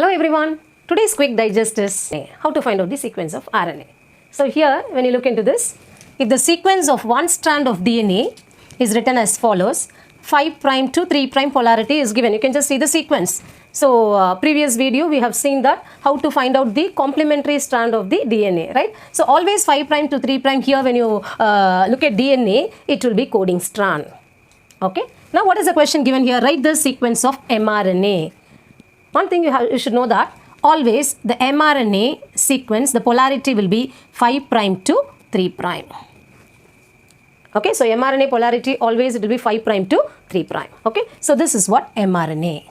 Hello everyone. Today's quick digest is how to find out the sequence of RNA. So here when you look into this, if the sequence of one strand of DNA is written as follows, 5' to 3' polarity is given. You can just see the sequence. So previous video we have seen that how to find out the complementary strand of the DNA, right? So always 5' to 3' here when you look at DNA, it will be coding strand. Okay. Now what is the question given here? Write the sequence of mRNA. One thing you should know that always the mRNA sequence, the polarity will be 5' to 3'. Okay, so mRNA polarity always it will be 5' to 3'. Okay, so this is what mRNA.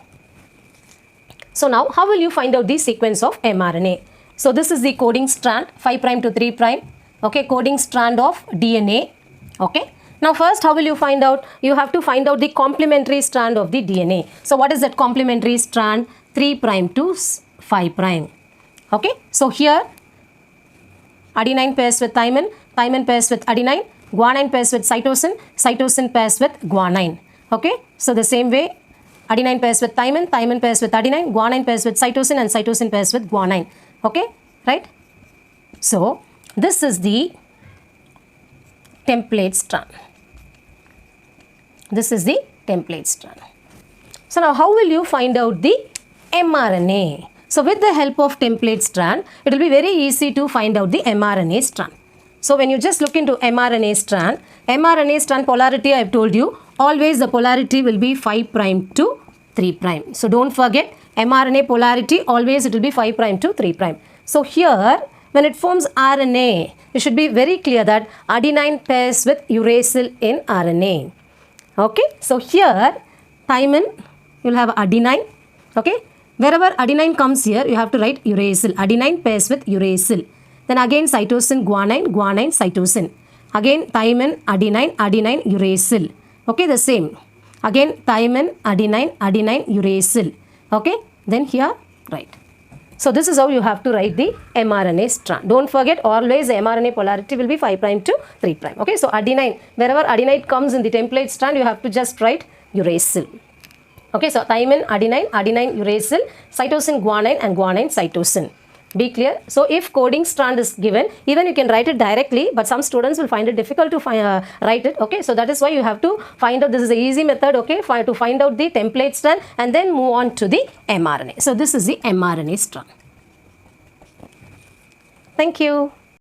So now how will you find out the sequence of mRNA? So this is the coding strand 5' to 3'. Okay, coding strand of DNA. Okay. Now first how will you find out? You have to find out the complementary strand of the DNA. So what is that complementary strand? 3' to 5'. Okay. So here adenine pairs with thymine, thymine pairs with adenine, guanine pairs with cytosine, cytosine pairs with guanine. Okay. So the same way adenine pairs with thymine, thymine pairs with adenine, guanine pairs with cytosine and cytosine pairs with guanine. Okay. Right. So this is the template strand. This is the template strand. So now how will you find out the mRNA? So with the help of template strand, it will be very easy to find out the mRNA strand. So when you just look into mRNA strand polarity I have told you, always the polarity will be 5' to 3'. So don't forget mRNA polarity always it will be 5' to 3'. So here when it forms RNA, you should be very clear that adenine pairs with uracil in RNA. Okay, so here thymine you will have adenine. Okay, wherever adenine comes here you have to write uracil. Adenine pairs with uracil. Then again cytosine guanine, guanine cytosine. Again thymine adenine, adenine uracil. Okay, the same. Again thymine adenine, adenine uracil. Okay, then here write. So this is how you have to write the mRNA strand. Don't forget always the mRNA polarity will be 5' to 3'. Okay, so adenine, wherever adenine comes in the template strand, you have to just write uracil. Okay, so thymine, adenine, adenine uracil, cytosine guanine and guanine cytosine. Be clear. So if coding strand is given, even you can write it directly, but some students will find it difficult to write it. Okay, so that is why you have to find out, this is the easy method, okay, to find out the template strand and then move on to the mRNA. So this is the mRNA strand. Thank you.